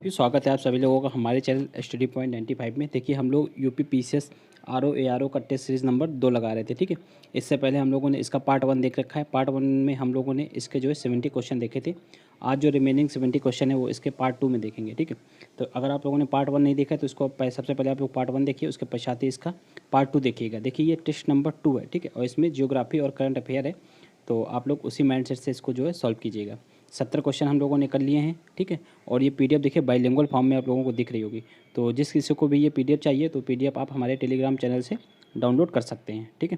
जी, स्वागत है आप सभी लोगों का हमारे चैनल स्टडी पॉइंट 95 में। देखिए हम लोग यूपी पीसीएस आरओ एआरओ का टेस्ट सीरीज़ नंबर 2 लगा रहे थे, ठीक है। इससे पहले हम लोगों ने इसका पार्ट 1 देख रखा है। पार्ट 1 में हम लोगों ने इसके जो है 70 क्वेश्चन देखे थे। आज जो रिमेनिंग 70 क्वेश्चन है वो इसके पार्ट 2 में देखेंगे, ठीक है। तो अगर आप लोगों ने पार्ट 1 नहीं देखा है तो इसको सबसे पहले आप लोग पार्ट 1 देखिए, उसके पश्चात ही इसका पार्ट 2 देखिएगा। देखिए ये टेस्ट नंबर 2 है, ठीक है, और इसमें जियोग्राफी और करंट अफेयर है। तो आप लोग उसी माइंडसेट से इसको जो है सॉल्व कीजिएगा। 70 क्वेश्चन हम लोगों ने कर लिए हैं, ठीक है। और ये पीडीएफ देखिए बाइलिंगुअल फॉर्म में आप लोगों को दिख रही होगी। तो जिस किसी को भी ये पीडीएफ चाहिए तो पीडीएफ आप हमारे टेलीग्राम चैनल से डाउनलोड कर सकते हैं, ठीक है।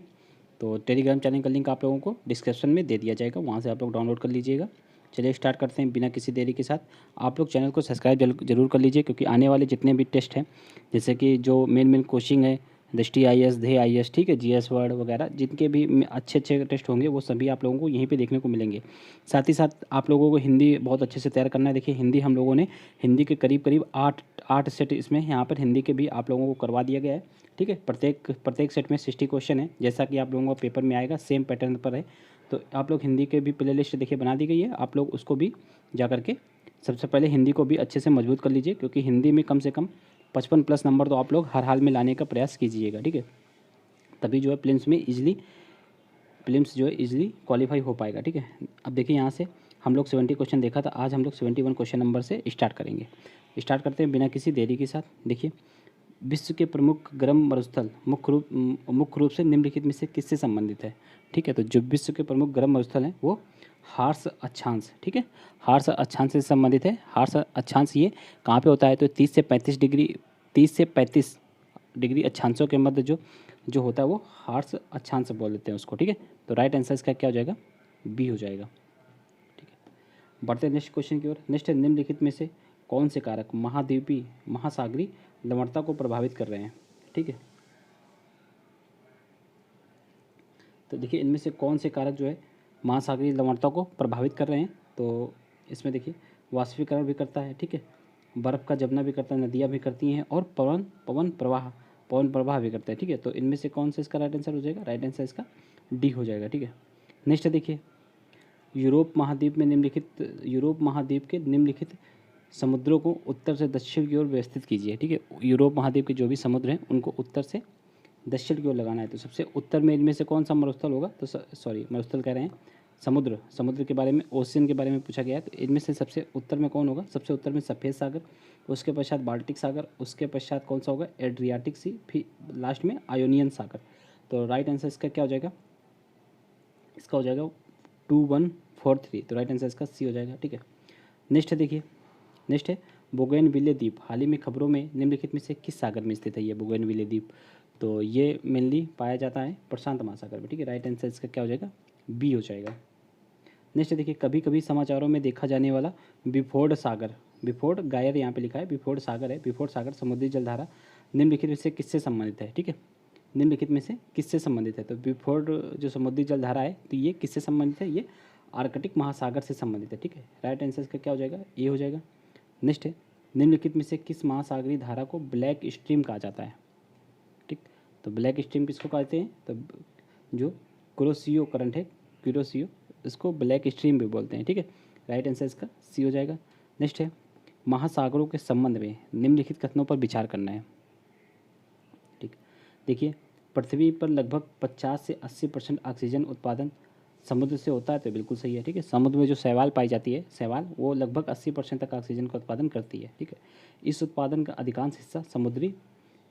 तो टेलीग्राम चैनल का लिंक आप लोगों को डिस्क्रिप्शन में दे दिया जाएगा, वहाँ से आप लोग डाउनलोड कर लीजिएगा। चलिए स्टार्ट करते हैं बिना किसी देरी के साथ। आप लोग चैनल को सब्सक्राइब जरूर कर लीजिए, क्योंकि आने वाले जितने भी टेस्ट हैं, जैसे कि जो मेन कोचिंग है, दृष्टि आईएएस, ध्येय आईएएस, ठीक है, जीएस वर्ड वगैरह, जिनके भी अच्छे अच्छे टेस्ट होंगे वो सभी आप लोगों को यहीं पे देखने को मिलेंगे। साथ ही साथ आप लोगों को हिंदी बहुत अच्छे से तैयार करना है। देखिए हिंदी हम लोगों ने हिंदी के करीब करीब आठ सेट इसमें यहाँ पर हिंदी के भी आप लोगों को करवा दिया गया है, ठीक है। प्रत्येक सेट में 60 क्वेश्चन है, जैसा कि आप लोगों को पेपर में आएगा सेम पैटर्न पर है। तो आप लोग हिंदी के भी प्ले लिस्ट देखिए बना दी गई है, आप लोग उसको भी जा करके सबसे पहले हिंदी को भी अच्छे से मजबूत कर लीजिए, क्योंकि हिंदी में कम से कम 55+ नंबर तो आप लोग हर हाल में लाने का प्रयास कीजिएगा, ठीक है। तभी जो है प्रीलिम्स जो है इजीली क्वालिफाई हो पाएगा, ठीक है। अब देखिए यहाँ से हम लोग 70 क्वेश्चन देखा था, आज हम लोग 71 क्वेश्चन नंबर से स्टार्ट करेंगे। स्टार्ट करते हैं बिना किसी देरी के साथ। देखिए विश्व के प्रमुख गर्म मरुस्थल मुख्य रूप से निम्नलिखित में से किससे संबंधित है, ठीक है। तो जो विश्व के प्रमुख गर्म मरुस्थल हैं वो हार्स अक्षांश, ठीक है, हार्स अक्षांश से संबंधित है। हार्स अक्षांश ये कहाँ पे होता है, तो 30 से 35 डिग्री अक्षांशों के मध्य जो जो होता है वो हार्स अक्षांश बोल देते हैं उसको, ठीक है। तो राइट आंसर इसका क्या हो जाएगा, बी हो जाएगा, ठीक है। बढ़ते हैं नेक्स्ट क्वेश्चन की ओर। नेक्स्ट है निम्नलिखित में से कौन से कारक महाद्वीपीय महासागरीय लवणता को प्रभावित कर रहे हैं, ठीक है। तो देखिए इनमें से कौन से कारक जो है महासागरीय लवणता को प्रभावित कर रहे हैं। तो इसमें देखिए वाष्पीकरण भी करता है, ठीक है, बर्फ़ का जमना भी करता है, नदियाँ भी करती हैं, और पवन प्रवाह भी करता है, ठीक है। तो इनमें से कौन सा इसका राइट आंसर हो जाएगा, राइट आंसर इसका डी हो जाएगा, ठीक है। नेक्स्ट देखिए यूरोप महाद्वीप के निम्नलिखित समुद्रों को उत्तर से दक्षिण की ओर व्यवस्थित कीजिए, ठीक है। यूरोप महाद्वीप के जो भी समुद्र हैं उनको उत्तर से दक्षिण की ओर लगाना है। तो सबसे उत्तर में इनमें से कौन सा मरुस्थल होगा, तो सॉरी मरुस्थल कह रहे हैं, समुद्र के बारे में, ओशियन के बारे में पूछा गया है। तो इनमें से सबसे उत्तर में कौन होगा, सबसे उत्तर में सफ़ेद सागर, उसके पश्चात बाल्टिक सागर, उसके पश्चात कौन सा होगा एड्रियाटिक सी, फिर लास्ट में आयोनियन सागर। तो राइट आंसर इसका क्या हो जाएगा, इसका हो जाएगा 2143। तो राइट आंसर इसका सी हो जाएगा, ठीक है। नेक्स्ट है बोगनविले द्वीप हाल ही में खबरों में निम्नलिखित में से किस सागर में स्थित है ये बोगनविले द्वीप। तो ये मेनली पाया जाता है प्रशांत महासागर में, ठीक है। राइट आंसर इसका क्या हो जाएगा, बी हो जाएगा। नेक्स्ट देखिए कभी कभी समाचारों में देखा जाने वाला बिफोर्ड गायर यहाँ पे लिखा है, बिफोर्ड सागर है। बिफोर्ड सागर समुद्री जलधारा निम्नलिखित में से किससे संबंधित है, ठीक है, निम्नलिखित में से किससे संबंधित है। तो बिफोर्ड जो समुद्री जलधारा है तो ये किससे संबंधित है, ये आर्कटिक महासागर से संबंधित है, ठीक है। राइट आंसर इसका क्या हो जाएगा, ए हो जाएगा। नेक्स्ट है निम्नलिखित में से किस महासागरीय धारा को ब्लैक स्ट्रीम कहा जाता है, ठीक। तो ब्लैक स्ट्रीम किसको कहते हैं, तो जो कुरोशियो करंट है, कुरोशियो, इसको ब्लैक स्ट्रीम भी बोलते हैं, ठीक है। राइट आंसर इसका सी हो जाएगा। नेक्स्ट है महासागरों के संबंध में निम्नलिखित कथनों पर विचार करना है, ठीक। देखिए पृथ्वी पर लगभग 50 से 80% ऑक्सीजन उत्पादन समुद्र से होता है, तो बिल्कुल सही है, ठीक है। समुद्र में जो शैवाल पाई जाती है, शैवाल वो लगभग 80% तक ऑक्सीजन का उत्पादन करती है, ठीक है। इस उत्पादन का अधिकांश हिस्सा समुद्री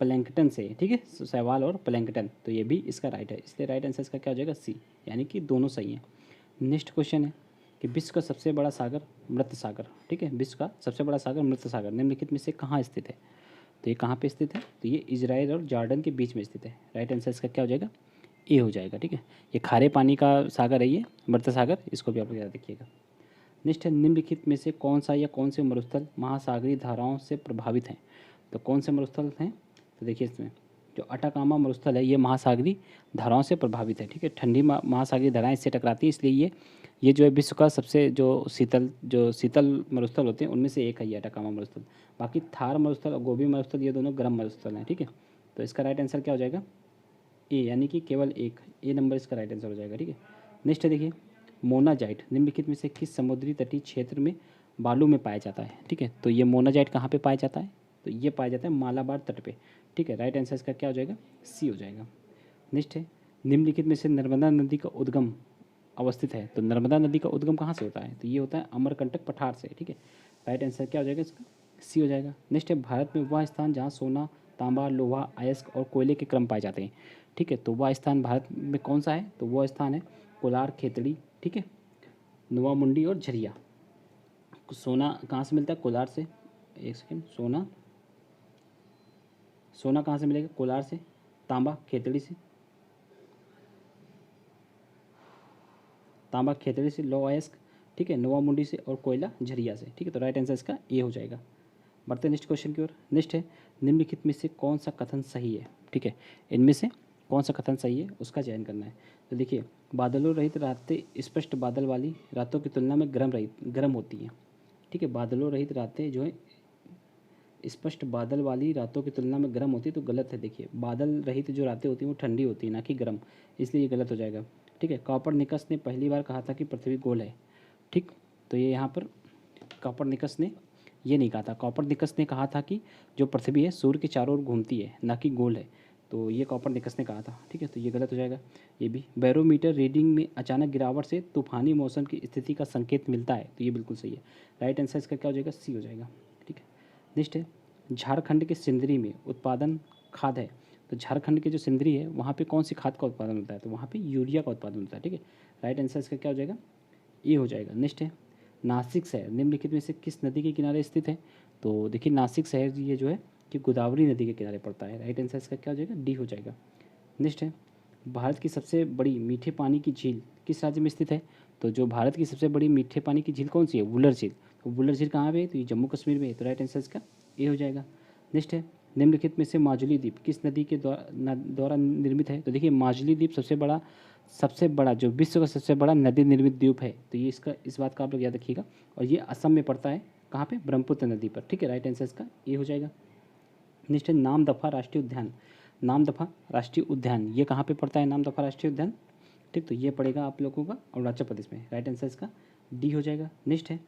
प्लैंकटन से, ठीक है, शैवाल और प्लैंकटन। तो ये भी इसका राइट है, इसलिए राइट आंसर इसका क्या हो जाएगा, सी, यानी कि दोनों सही हैं। नेक्स्ट क्वेश्चन है कि विश्व का सबसे बड़ा सागर मृत सागर, ठीक है, विश्व का सबसे बड़ा सागर मृत सागर निम्नलिखित में से कहाँ स्थित है। तो ये कहाँ पे स्थित है, तो ये इजराइल और जॉर्डन के बीच में स्थित है। राइट आंसर इसका क्या हो जाएगा, ए हो जाएगा, ठीक है। ये खारे पानी का सागर है, ये मृत सागर, इसको भी आप लोग याद रखिएगा। नेक्स्ट है निम्नलिखित में से कौन सा या कौन से मरुस्थल महासागरीय धाराओं से प्रभावित हैं। तो कौन से मरुस्थल हैं, तो देखिए इसमें जो अटाकामा मरुस्थल है ये महासागरीय धाराओं से प्रभावित है, ठीक है। ठंडी महासागरीय धाराएं इससे टकराती हैं, इसलिए ये जो है विश्व का सबसे जो शीतल मरुस्थल होते हैं उनमें से एक है ये अटाकामा मरुस्थल। बाकी थार मरुस्थल और गोबी मरुस्थल ये दोनों गर्म मरुस्थल हैं, ठीक है। तो इसका राइट आंसर क्या हो जाएगा, ए, यानी कि केवल एक, ए नंबर इसका राइट आंसर हो जाएगा, ठीक है। नेक्स्ट है देखिए मोनाजाइट निम्नलिखित में से किस समुद्री तटीय क्षेत्र में बालू में पाया जाता है, ठीक है। तो ये मोनाजाइट कहाँ पे पाया जाता है, तो ये पाया जाता है मालाबार तट पे, ठीक है। राइट आंसर इसका क्या हो जाएगा, सी हो जाएगा। नेक्स्ट है, निम्नलिखित में से नर्मदा नदी का उद्गम अवस्थित है, तो नर्मदा नदी का उद्गम कहाँ से होता है, तो ये होता है अमरकंटक पठार से, ठीक है। राइट आंसर क्या हो जाएगा इसका, सी हो जाएगा। नेक्स्ट है, भारत में वह स्थान जहाँ सोना, तांबा, लोहा, अयस्क और कोयले के क्रम पाए जाते हैं, ठीक है। तो वह स्थान भारत में कौन सा है, तो वह स्थान है कोलार, खेतड़ी, ठीक है, नुआ मुंडी और झरिया। सोना कहाँ से मिलता है, कोलार से, एक सेकेंड, सोना सोना कहाँ से मिलेगा, कोलार से, तांबा खेतड़ी से, तांबा खेतड़ी से, लौह अयस्क, ठीक है, नोवा मुंडी से, और कोयला झरिया से, ठीक है। तो राइट आंसर इसका ए हो जाएगा। बढ़ते हैं नेक्स्ट क्वेश्चन की ओर। नेक्स्ट है, निम्नलिखित में से कौन सा कथन सही है, ठीक है। इनमें से कौन सा कथन सही है उसका चयन करना है। तो देखिए, बादलों रहित रातें स्पष्ट बादल वाली रातों की तुलना में गर्म होती हैं, ठीक है। बादलों रहित रातें जो है स्पष्ट बादल वाली रातों की तुलना में गर्म होती है, तो गलत है। देखिए, बादल रहित जो रातें होती हैं वो ठंडी होती है, ना कि गर्म, इसलिए ये गलत हो जाएगा, ठीक है। कॉपरनिकस ने पहली बार कहा था कि पृथ्वी गोल है, ठीक। तो ये यहाँ पर कॉपरनिकस ने ये नहीं कहा था, कॉपरनिकस ने कहा था कि जो पृथ्वी है सूर्य के चारों ओर घूमती है, ना कि गोल है। तो ये कॉपरनिकस ने कहा था, ठीक है। तो ये गलत हो जाएगा। ये भी, बैरोमीटर रीडिंग में अचानक गिरावट से तूफानी मौसम की स्थिति का संकेत मिलता है, तो ये बिल्कुल सही है। राइट आंसर इसका क्या हो जाएगा, सी हो जाएगा, ठीक है। नेक्स्ट है, झारखंड के सिंदरी में उत्पादन खाद है, तो झारखंड के जो सिंदरी है वहाँ पे कौन सी खाद का उत्पादन होता है, तो वहाँ पे यूरिया का उत्पादन होता है, ठीक है। राइट आंसर इसका क्या हो जाएगा, ए हो जाएगा। नेक्स्ट है, नासिक शहर निम्नलिखित में से किस नदी के किनारे स्थित है, तो देखिए नासिक शहर ये जो है कि गोदावरी नदी के किनारे पड़ता है। राइट आंसर इसका क्या हो जाएगा, डी हो जाएगा। नेक्स्ट है, भारत की सबसे बड़ी मीठे पानी की झील किस राज्य में स्थित है, तो जो भारत की सबसे बड़ी मीठे पानी की झील कौन सी है, वुलर झील। तो वुलर झील कहाँ पे है, तो ये जम्मू कश्मीर में है। तो राइट आंसर इसका ए हो जाएगा। नेक्स्ट है, निम्नलिखित में से माजुली द्वीप किस नदी के द्वारा निर्मित है, तो देखिए माजुली द्वीप सबसे बड़ा जो विश्व का सबसे बड़ा नदी निर्मित द्वीप है, तो ये इसका इस बात का आप लोग याद रखिएगा। और ये असम में पड़ता है, कहाँ पे, ब्रह्मपुत्र नदी पर, ठीक है। राइट आंसर इसका ए हो जाएगा। नेक्स्ट है, नामदफा राष्ट्रीय उद्यान, नामदफा राष्ट्रीय उद्यान ये कहाँ पे पड़ता है, नामदफा राष्ट्रीय उद्यान, ठीक। तो ये पड़ेगा आप लोगों का अरुणाचल प्रदेश में। राइट आंसर इसका डी हो जाएगा। नेक्स्ट है,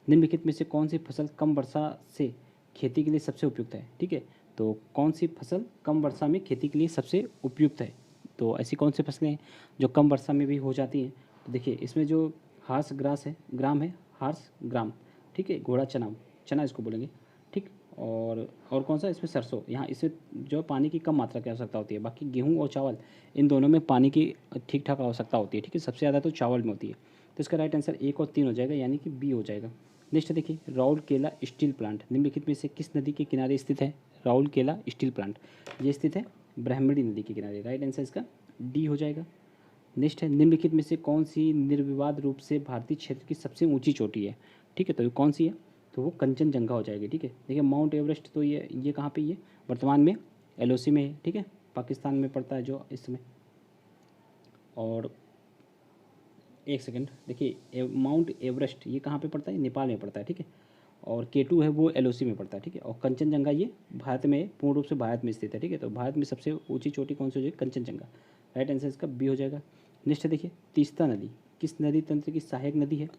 निम्नलिखित में से कौन सी फसल कम वर्षा से खेती के लिए सबसे उपयुक्त है, ठीक है। तो कौन सी फसल कम वर्षा में खेती के लिए सबसे उपयुक्त है, तो ऐसी कौन सी फसलें हैं जो कम वर्षा में भी हो जाती हैं, तो देखिए इसमें जो हार्स ग्रास है, ग्राम है, हार्स ग्राम, ठीक है, घोड़ा चना, चना इसको बोलेंगे, ठीक। और कौन सा, इसमें सरसों, यहाँ इसमें जो पानी की कम मात्रा की आवश्यकता होती है। बाकी गेहूँ और चावल इन दोनों में पानी की ठीक ठाक आवश्यकता होती है, ठीक है। सबसे ज़्यादा तो चावल में होती है। तो इसका राइट आंसर 1 और 3 हो जाएगा, यानी कि बी हो जाएगा। नेक्स्ट देखिए, राउरकेला स्टील प्लांट निम्नलिखित में से किस नदी के किनारे स्थित है, राउरकेला स्टील प्लांट ये स्थित है ब्रह्मणी नदी के किनारे। राइट आंसर इसका डी हो जाएगा। नेक्स्ट है, निम्नलिखित में से कौन सी निर्विवाद रूप से भारतीय क्षेत्र की सबसे ऊंची चोटी है, ठीक है। तो ये कौन सी है, तो वो कंचनजंगा हो जाएगी, ठीक है। देखिए माउंट एवरेस्ट तो ये कहाँ पे, ये वर्तमान में एलओसी में है, ठीक है, पाकिस्तान में पड़ता है जो इस समय। और एक सेकंड, देखिए माउंट एवरेस्ट ये कहाँ पे पड़ता है, नेपाल में पड़ता है, ठीक है। और K2 है वो एलओसी में पड़ता है, ठीक है। और कंचनजंगा ये भारत में, पूर्ण रूप से भारत में स्थित है, ठीक है। तो भारत में सबसे ऊंची चोटी कौन सी हो जाएगी, कंचनजंगा। राइट आंसर इसका बी हो जाएगा। नेक्स्ट देखिए, तीस्ता नदी किस नदी तंत्र की सहायक नदी है,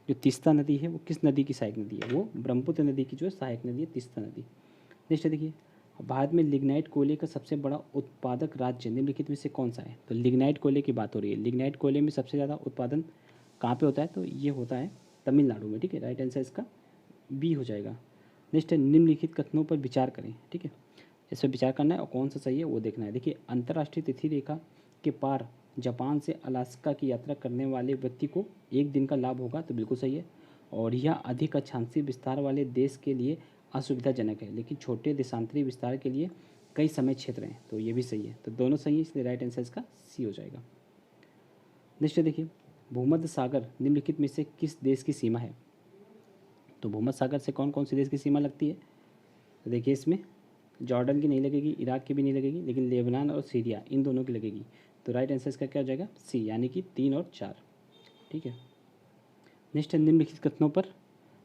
जो तीस्ता नदी है वो किस नदी की सहायक नदी है, वो ब्रह्मपुत्र नदी की जो है सहायक नदी है तीस्ता नदी। नेक्स्ट देखिए, भारत में लिग्नाइट कोयले का सबसे बड़ा उत्पादक राज्य निम्नलिखित में से कौन सा है, तो लिग्नाइट कोयले की बात हो रही है। लिग्नाइट कोयले में सबसे ज़्यादा उत्पादन कहाँ पे होता है, तो ये होता है तमिलनाडु में, ठीक है। राइट आंसर इसका बी हो जाएगा। नेक्स्ट है, निम्नलिखित कथनों पर विचार करें, ठीक है। इस पर विचार करना है और कौन सा सही है वो देखना है। देखिए, अंतर्राष्ट्रीय तिथि रेखा के पार जापान से अलास्का की यात्रा करने वाले व्यक्ति को 1 दिन का लाभ होगा, तो बिल्कुल सही है। और यह अधिक अक्षांशीय विस्तार वाले देश के लिए असुविधाजनक है, लेकिन छोटे देशांतरी विस्तार के लिए कई समय क्षेत्र हैं, तो ये भी सही है। तो दोनों सही है, इसलिए राइट आंसर इसका सी हो जाएगा। नेक्स्ट देखिए, भूमध्य सागर निम्नलिखित में से किस देश की सीमा है, तो भूमध्य सागर से कौन कौन से देश की सीमा लगती है, तो देखिए इसमें जॉर्डन की नहीं लगेगी, इराक की भी नहीं लगेगी, लेकिन लेबनान और सीरिया इन दोनों की लगेगी। तो राइट आंसर इसका क्या हो जाएगा, सी, यानी कि 3 और 4, ठीक है। नेक्स्ट है, निम्नलिखित कथनों पर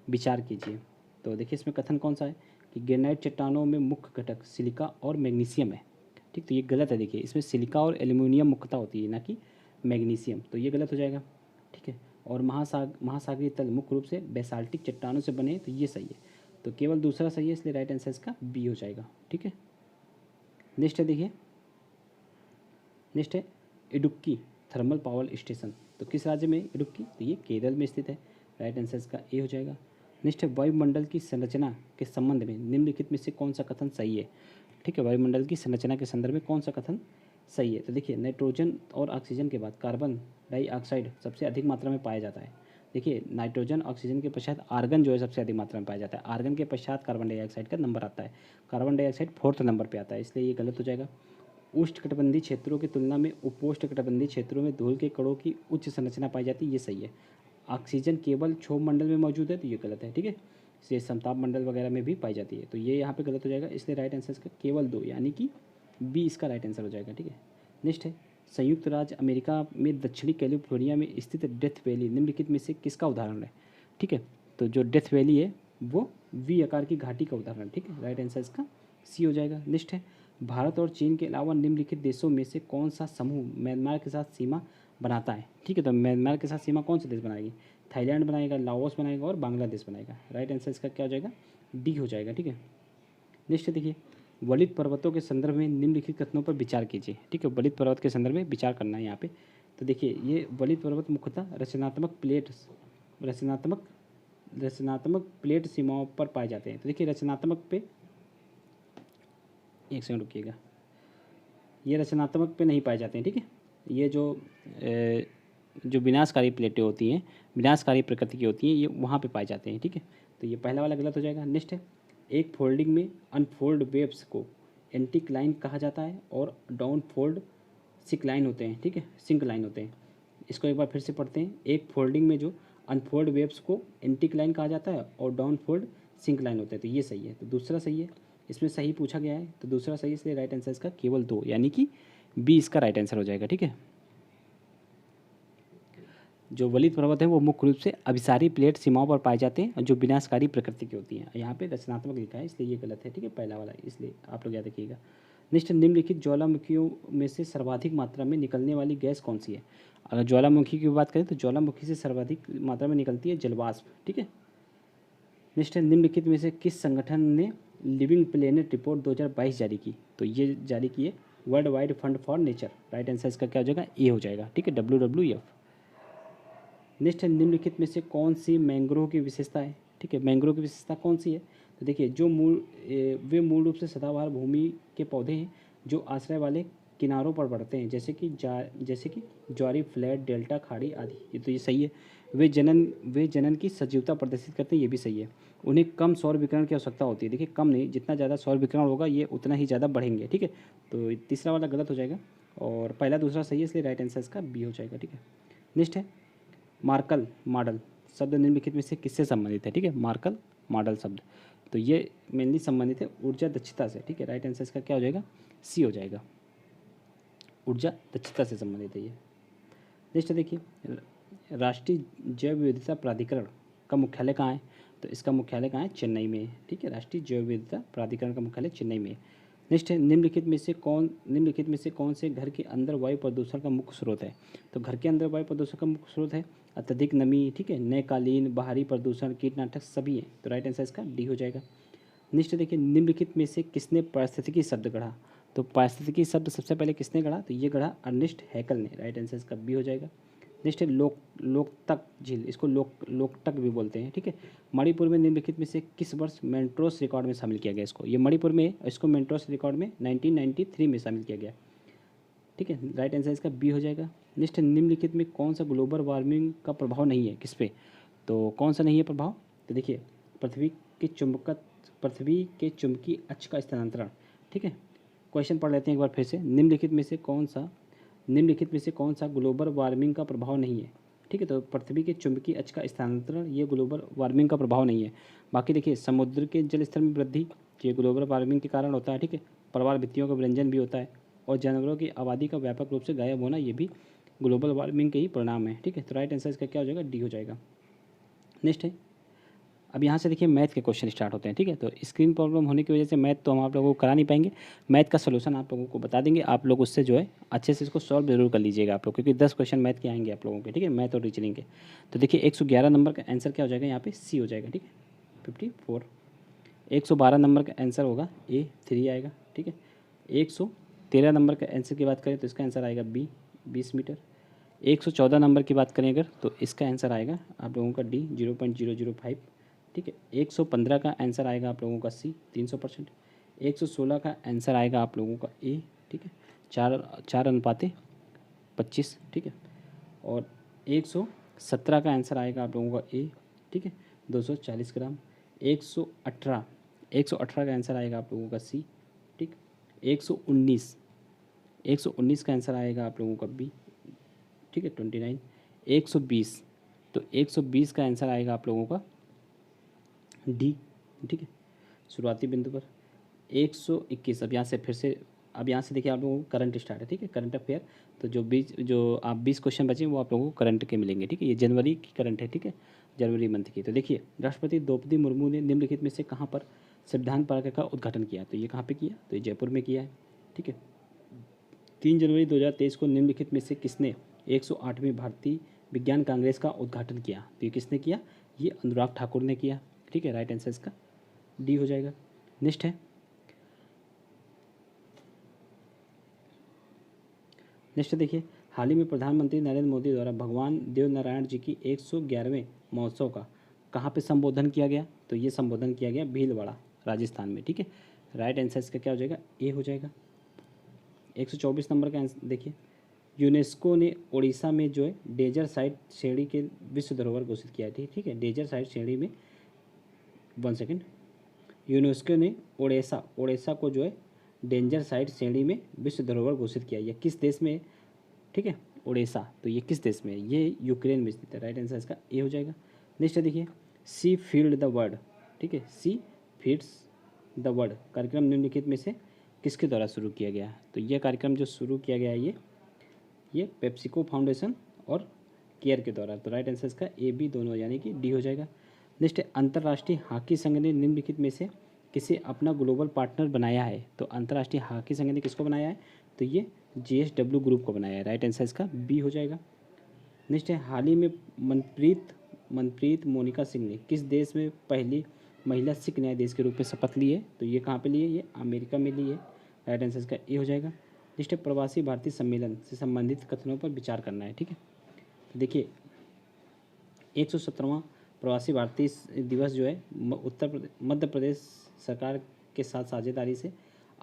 विचार कीजिए। तो देखिए इसमें कथन कौन सा है कि ग्रेनाइट चट्टानों में मुख्य घटक सिलिका और मैग्नीशियम है, ठीक। तो ये गलत है। देखिए इसमें सिलिका और एल्यूमिनियम मुख्यता होती है, ना कि मैग्नीशियम, तो ये गलत हो जाएगा, ठीक है। और महासागरीय तल मुख्य रूप से बेसाल्टिक चट्टानों से बने हैं, तो ये सही है। तो केवल दूसरा सही है, इसलिए राइट आंसर इसका बी हो जाएगा। ठीक है, नेक्स्ट है, देखिए नेक्स्ट है इडुक्की थर्मल पावर स्टेशन। तो किस राज्य में इडुक्की? तो ये केरल में स्थित है। राइट आंसर इसका ए हो जाएगा। नेक्स्ट है वायुमंडल की संरचना के संबंध में निम्नलिखित में से कौन सा कथन सही है? ठीक है, वायुमंडल की संरचना के संदर्भ में कौन सा कथन सही है? तो देखिए, नाइट्रोजन और ऑक्सीजन के बाद कार्बन डाइऑक्साइड सबसे अधिक मात्रा में पाया जाता है। देखिए, नाइट्रोजन ऑक्सीजन के पश्चात आर्गन जो है सबसे अधिक मात्रा में पाया जाता है। आर्गन के पश्चात कार्बन डाइऑक्साइड का नंबर आता है। कार्बन डाइऑक्साइड 4th नंबर पे आता है, इसलिए ये गलत हो जाएगा। उष्णकटिबंधीय क्षेत्रों की तुलना में उपोष्णकटिबंधीय क्षेत्रों में धूल के कणों की उच्च संरचना पाई जाती है, ये सही है। ऑक्सीजन केवल क्षोभ मंडल में मौजूद है, तो ये गलत है। ठीक है, ये समताप मंडल वगैरह में भी पाई जाती है, तो ये यहाँ पे गलत हो जाएगा। इसलिए राइट आंसर इसका केवल 2 यानी कि बी इसका राइट आंसर हो जाएगा। ठीक है, नेक्स्ट है संयुक्त राज्य अमेरिका में दक्षिणी कैलिफोर्निया में स्थित डेथ वैली निम्नलिखित में से किसका उदाहरण है? ठीक है, तो जो डेथ वैली है वो वी आकार की घाटी का उदाहरण है। ठीक है, राइट आंसर इसका सी हो जाएगा। नेक्स्ट है भारत और चीन के अलावा निम्नलिखित देशों में से कौन सा समूह म्यांमार के साथ सीमा बनाता है? ठीक है, तो म्यांमार के साथ सीमा कौन सा देश बनाएगी? थाईलैंड बनाएगा, लाओस बनाएगा और बांग्लादेश बनाएगा। राइट आंसर इसका क्या हो जाएगा? डी हो जाएगा। ठीक है, नेक्स्ट देखिए वलित पर्वतों के संदर्भ में निम्नलिखित कथनों पर विचार कीजिए। ठीक है, वलित पर्वत के संदर्भ में विचार करना है यहाँ पे। तो देखिए, ये वलित पर्वत मुख्यतः रचनात्मक प्लेट सीमाओं पर पाए जाते हैं। तो देखिए, रचनात्मक पे एक सेकंड रुकिएगा, ये रचनात्मक पे नहीं पाए जाते हैं। ठीक है, ये जो विनाशकारी प्लेटें होती हैं, विनाशकारी प्रकृति की होती हैं, ये वहाँ पे पाए जाते हैं। ठीक है, तो ये पहला वाला गलत हो जाएगा। नेक्स्ट है एक फोल्डिंग में अनफोल्ड वेव्स को एंटीक्लाइन कहा जाता है और डाउन फोल्ड सिंकलाइन होते हैं। ठीक है, सिंकलाइन होते हैं। इसको एक बार फिर से पढ़ते हैं। एक फोल्डिंग में जो अनफोल्ड वेव्स को एंटीक्लाइन कहा जाता है और डाउन फोल्ड सिंकलाइन होते हैं, तो ये सही है। तो दूसरा सही है, इसमें सही पूछा गया है, तो दूसरा सही, इसलिए राइट आंसर इसका केवल 2 यानी कि बी इसका राइट आंसर हो जाएगा। ठीक है, जो वलित पर्वत है वो मुख्य रूप से अभिसारी प्लेट सीमाओं पर पाए जाते हैं और जो विनाशकारी प्रकृति की होती हैं। यहाँ पे रचनात्मक लिखा है, इसलिए ये गलत है। ठीक है, पहला वाला, इसलिए आप लोग याद रखिएगा। नेक्स्ट, निम्नलिखित ज्वालामुखियों में से सर्वाधिक मात्रा में निकलने वाली गैस कौन सी है? अगर ज्वालामुखी की बात करें तो ज्वालामुखी से सर्वाधिक मात्रा में निकलती है जलवाष्प। ठीक है, नेक्स्ट है निम्नलिखित में से किस संगठन ने लिविंग प्लेनेट रिपोर्ट 2022 जारी की? तो ये जारी की है world wide fund for nature. Right answer इसका क्या हो जाएगा? ए हो जाएगा। ठीक है, WWF। नेक्स्ट है निम्नलिखित में से कौन सी मैंग्रोव की विशेषता है? ठीक है, मैंग्रोव की विशेषता कौन सी है? तो देखिए, वे मूल रूप से सदाबहार भूमि के पौधे हैं जो आश्रय वाले किनारों पर बढ़ते हैं, जैसे कि ज्वारी, फ्लैट, डेल्टा, खाड़ी आदि। ये तो ये सही है। वे जनन की सजीवता प्रदर्शित करते हैं, ये भी सही है। उन्हें कम सौर विकिरण की आवश्यकता होती है। देखिए, कम नहीं, जितना ज़्यादा सौर विकिरण होगा ये उतना ही ज़्यादा बढ़ेंगे। ठीक है, तो तीसरा वाला गलत हो जाएगा और पहला दूसरा सही है, इसलिए राइट आंसर इसका बी हो जाएगा। ठीक है, नेक्स्ट है मार्कल मॉडल शब्द निम्नलिखित में से किससे संबंधित है? ठीक है, मार्कल मॉडल शब्द, तो ये मेनली संबंधित है ऊर्जा दक्षता से। ठीक है, राइट आंसर इसका क्या हो जाएगा? सी हो जाएगा, ऊर्जा दक्षता से संबंधित है ये। नेक्स्ट देखिए राष्ट्रीय जैव विविधता प्राधिकरण का मुख्यालय कहाँ है? तो इसका मुख्यालय कहाँ है? चेन्नई में है। ठीक है, राष्ट्रीय जैव विविधता प्राधिकरण का मुख्यालय चेन्नई में है। नेक्स्ट है निम्नलिखित में से कौन से घर के अंदर वायु प्रदूषण का मुख्य स्रोत है? तो घर के अंदर वायु प्रदूषण का मुख्य स्रोत है अत्यधिक नमी, ठीक है, नए कालीन, बाहरी प्रदूषण, कीटनाशक सभी है, तो राइट आंसर इसका डी हो जाएगा। नेक्स्ट देखिए निम्नलिखित में से किसने पारिस्थितिकी शब्द गढ़ा? तो पारिस्थितिकी शब्द सबसे पहले किसने गढ़ा? तो ये गढ़ा अर्नेस्ट हैकल ने। राइट आंसर इसका बी हो जाएगा। नेक्स्ट है लोकतक झील, इसको लोकटक भी बोलते हैं। ठीक है, मणिपुर में निम्नलिखित में से किस वर्ष मेंट्रोस रिकॉर्ड में शामिल किया गया इसको? ये मणिपुर में है, इसको मेंट्रोस रिकॉर्ड में 1993 में शामिल किया गया। ठीक है, राइट आंसर इसका बी हो जाएगा। नेक्स्ट निम्नलिखित में कौन सा ग्लोबल वार्मिंग का प्रभाव नहीं है किस पे? तो कौन सा नहीं है प्रभाव? तो देखिए पृथ्वी के चुंबकीय अक्ष का स्थानांतरण। ठीक है, क्वेश्चन पढ़ लेते हैं एक बार फिर से। निम्नलिखित में से कौन सा ग्लोबल वार्मिंग का प्रभाव नहीं है? ठीक है, तो पृथ्वी के चुंबकीय अक्ष का स्थानांतरण ये ग्लोबल वार्मिंग का प्रभाव नहीं है। बाकी देखिए समुद्र के जल स्तर में वृद्धि ये ग्लोबल वार्मिंग के कारण होता है। ठीक है, प्रवाल भित्तियों का विरंजन भी होता है और जानवरों की आबादी का व्यापक रूप से गायब होना ये भी ग्लोबल वार्मिंग के ही परिणाम है। ठीक है, तो राइट आंसर इसका क्या हो जाएगा? डी हो जाएगा। नेक्स्ट है अब यहाँ से देखिए मैथ के क्वेश्चन स्टार्ट होते हैं, ठीक है। तो स्क्रीन प्रॉब्लम होने की वजह से मैथ तो हम आप लोगों को करा नहीं पाएंगे, मैथ का सोल्यूशन आप लोगों को बता देंगे, आप लोग उससे जो है अच्छे से इसको सॉल्व जरूर कर लीजिएगा आप लोग, क्योंकि 10 क्वेश्चन मैथ के आएंगे आप लोगों के, ठीक है, मैथ और रीजनिंग के। तो देखिए 111 नंबर का आंसर क्या हो जाएगा, यहाँ पे सी हो जाएगा, ठीक है, 54। 112 नंबर का आंसर होगा ए 3 आएगा, ठीक है। 113 नंबर का आंसर की बात करें तो इसका आंसर आएगा बी 20 मीटर। 114 नंबर की बात करें अगर तो इसका आंसर आएगा आप लोगों का डी 0.005, ठीक है। 115 का आंसर आएगा आप लोगों का सी 300%। 116 का आंसर आएगा आप लोगों का ए, ठीक है, 4:25, ठीक है। और 117 का आंसर आएगा आप लोगों का ए, ठीक है, 240 ग्राम। 118 118 का आंसर आएगा आप लोगों का सी, ठीक। 119 का आंसर आएगा आप लोगों का बी, ठीक है, 29। 120 तो 120 का आंसर आएगा आप लोगों का डी, ठीक है, शुरुआती बिंदु पर। 121 अब यहाँ से देखिए आप लोगों को करंट स्टार्ट है, ठीक है, करंट अफेयर। तो जो आप 20 क्वेश्चन बचे वो आप लोगों को करंट के मिलेंगे, ठीक है। ये जनवरी की करंट है, ठीक है, जनवरी मंथ की। तो देखिए राष्ट्रपति द्रौपदी मुर्मू ने निम्नलिखित में से कहाँ पर संविधान पार्क का उद्घाटन किया, तो ये कहाँ पे किया, तो ये जयपुर में किया है, ठीक है। 3 जनवरी 2023 को निम्नलिखित में से किसने 108वीं भारतीय विज्ञान कांग्रेस का उद्घाटन किया, तो ये किसने किया, ये अनुराग ठाकुर ने किया, ठीक है। राइट आंसर इसका डी हो जाएगा। नेक्स्ट है, देखिए हाल ही में प्रधानमंत्री नरेंद्र मोदी द्वारा भगवान देव नारायण जी की 111वें महोत्सव का कहाँ पे संबोधन किया गया, तो ये संबोधन किया गया भीलवाड़ा राजस्थान में, ठीक है। राइट आंसर इसका क्या हो जाएगा, ए हो जाएगा। 124 नंबर का आंसर देखिए, यूनेस्को ने उड़ीसा में जो है डेजर्ट साइट श्रेणी के विश्व धरोहर घोषित किया है, ठीक है, डेजर्ट साइट श्रेणी में, 1 सेकेंड, यूनेस्को ने उड़ीसा को जो है डेंजर साइट श्रेणी में विश्व धरोहर घोषित किया, यह किस देश में है, ठीक है, उड़ीसा, तो ये किस देश में है, ये यूक्रेन में स्थित है। राइट आंसर इसका ए हो जाएगा। नेक्स्ट देखिए, सी फील्ड द वर्ड, ठीक है, सी फीड्स द वर्ड कार्यक्रम निम्नलिखित में से किसके द्वारा शुरू किया गया, तो यह कार्यक्रम जो शुरू किया गया है ये पेप्सिको फाउंडेशन और केयर के द्वारा। तो राइट आंसर इसका ए बी दोनों यानी कि डी हो जाएगा। नेक्स्ट, अंतर्राष्ट्रीय हॉकी संघ ने निम्नलिखित में से किसे अपना ग्लोबल पार्टनर बनाया है, तो अंतर्राष्ट्रीय हॉकी संघ ने किसको बनाया है, तो ये JSW ग्रुप को बनाया है। राइट आंसर इसका बी हो जाएगा। नेक्स्ट है, हाल ही में मनप्रीत मोनिका सिंह ने किस देश में पहली महिला सिख न्यायाधीश के रूप में शपथ ली है, तो ये कहाँ पे ली है, ये अमेरिका में ली है। राइट आंसर इसका ए हो जाएगा। नेक्स्ट है, प्रवासी भारतीय सम्मेलन से संबंधित कथनों पर विचार करना है, ठीक है। तो देखिए 117वां प्रवासी भारतीय दिवस जो है मध्य प्रदेश सरकार के साथ साझेदारी से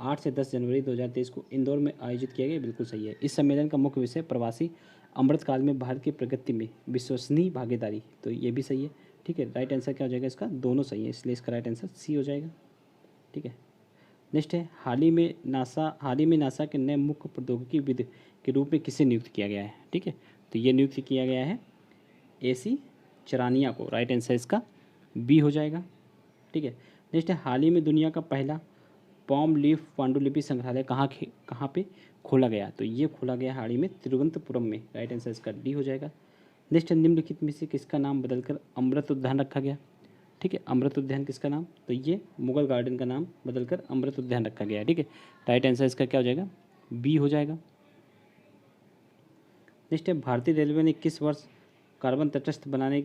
8 से 10 जनवरी 2023 को इंदौर में आयोजित किया गया, बिल्कुल सही है। इस सम्मेलन का मुख्य विषय प्रवासी अमृतकाल में भारत की प्रगति में विश्वसनीय भागीदारी, तो ये भी सही है, ठीक है। राइट आंसर क्या हो जाएगा इसका, दोनों सही है, इसलिए इसका राइट आंसर सी हो जाएगा, ठीक है। नेक्स्ट है, हाल ही में नासा के नए मुख्य प्रौद्योगिकी विद के रूप में किसे नियुक्त किया गया है, ठीक है। तो ये नियुक्त किया गया है AC चरानिया को। राइट आंसर इसका बी हो जाएगा, ठीक है। नेक्स्ट है, हाल ही में दुनिया का पहला पॉम लीफ पांडुलिपि संग्रहालय कहाँ पे खोला गया, तो ये खोला गया हाल ही में तिरुवनंतपुरम में। राइट आंसर इसका डी हो जाएगा। नेक्स्ट, निम्नलिखित में से किसका नाम बदलकर अमृत उद्यान रखा गया, ठीक है, अमृत उद्यान किसका नाम, तो ये मुगल गार्डन का नाम बदलकर अमृत उद्यान रखा गया है, ठीक है। राइट आंसर इसका क्या हो जाएगा, बी हो जाएगा। नेक्स्ट है, भारतीय रेलवे ने किस वर्ष कार्बन तटस्थ बनाने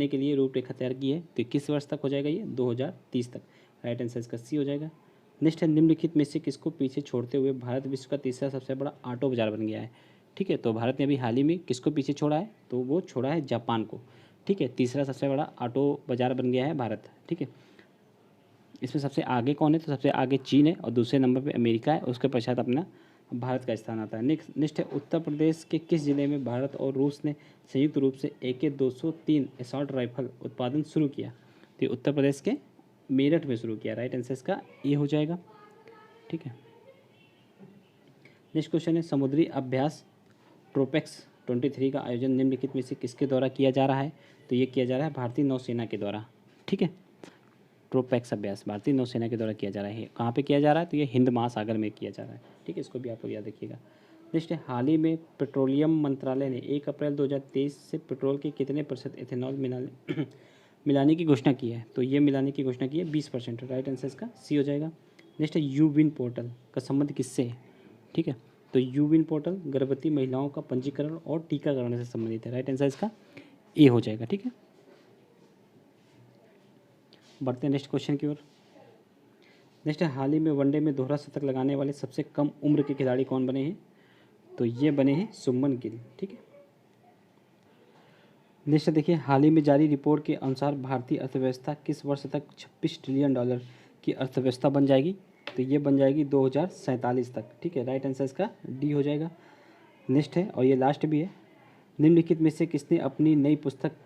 के लिए रूपरेखा तैयार की है, तो किस वर्ष तक हो जाएगा, ये 2030 तक। राइट आंसर इसका सी हो जाएगा। नेक्स्ट है, निम्नलिखित में से किसको पीछे छोड़ते हुए भारत विश्व का तीसरा सबसे बड़ा ऑटो बाजार बन गया है, ठीक है। तो भारत ने अभी हाल ही में किसको पीछे छोड़ा है, तो वो छोड़ा है जापान को, ठीक है। तीसरा सबसे बड़ा ऑटो बाजार बन गया है भारत, ठीक है। इसमें सबसे आगे कौन है, तो सबसे आगे चीन है और दूसरे नंबर पे अमेरिका है, उसके पश्चात अपना भारत का स्थान आता है। नेक्स्ट है, उत्तर प्रदेश के किस जिले में भारत और रूस ने संयुक्त रूप से AK-203 असॉल्ट राइफल उत्पादन शुरू किया, तो उत्तर प्रदेश के मेरठ में शुरू किया। राइट आंसर इसका ए हो जाएगा, ठीक है। नेक्स्ट क्वेश्चन है, समुद्री अभ्यास ट्रोपेक्स 23 का आयोजन निम्नलिखित में से किसके द्वारा किया जा रहा है, तो ये किया जा रहा है भारतीय नौसेना के द्वारा, ठीक है। ट्रोपेक्स अभ्यास भारतीय नौसेना के द्वारा किया जा रहा है, कहाँ पे किया जा रहा है, तो ये हिंद महासागर में किया जा रहा है, ठीक है। इसको भी आप लोग याद रखिएगा। नेक्स्ट है, हाल ही में पेट्रोलियम मंत्रालय ने 1 अप्रैल 2023 से पेट्रोल के कितने % इथेनॉल मिलाने की घोषणा की है, तो ये मिलाने की घोषणा की है 20%। राइट आंसर इसका सी हो जाएगा। नेक्स्ट है यू विन पोर्टल का संबंध किससे है? ठीक है, तो यू विन पोर्टल गर्भवती महिलाओं का पंजीकरण और टीकाकरण से संबंधित है। राइट आंसर इसका ए हो जाएगा। ठीक है, बढ़ते हैं नेक्स्ट क्वेश्चन की ओर। नेक्स्ट है हाल ही में वनडे में दोहरा शतक लगाने वाले सबसे कम उम्र के खिलाड़ी कौन बने हैं? तो ये बने हैं शुभमन गिल। ठीक है, नेक्स्ट देखिए, हाल ही में जारी रिपोर्ट के अनुसार भारतीय अर्थव्यवस्था किस वर्ष तक 26 ट्रिलियन डॉलर की अर्थव्यवस्था बन जाएगी? तो ये बन जाएगी 2047 तक। ठीक है, राइट आंसर इसका डी हो जाएगा। नेक्स्ट है, और ये लास्ट भी है, निम्नलिखित में से किसने अपनी नई पुस्तक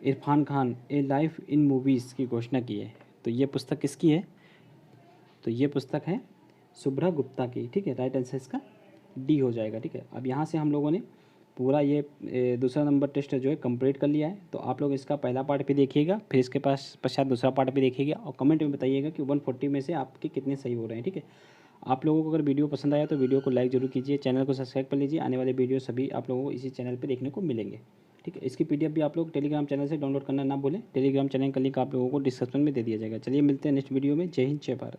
इरफान खान ए लाइफ इन मूवीज़ की घोषणा की है? तो ये पुस्तक किसकी है? तो ये पुस्तक है शुभ्रा गुप्ता की। ठीक है, राइट आंसर इसका डी हो जाएगा। ठीक है, अब यहाँ से हम लोगों ने पूरा ये दूसरा नंबर टेस्ट जो है कंप्लीट कर लिया है। तो आप लोग इसका पहला पार्ट भी देखिएगा, फिर इसके पास पश्चात दूसरा पार्ट भी देखिएगा और कमेंट में बताइएगा कि 140 में से आपके कितने सही हो रहे हैं। ठीक है, आप लोगों को अगर वीडियो पसंद आया तो वीडियो को लाइक जरूर कीजिए, चैनल को सब्सक्राइब कर लीजिए। आने वाले वीडियो सभी आप लोगों को इसी चैनल पर देखने को मिलेंगे। ठीक है, इसकी PDF भी आप लोग टेलीग्राम चैनल से डाउनलोड करना ना भूलें। टेलीग्राम चैनल का लिंक आप लोगों को डिस्क्रिप्शन में दे दिया जाएगा। चलिए मिलते हैं नेक्स्ट वीडियो में। जय हिंद, जय भारत।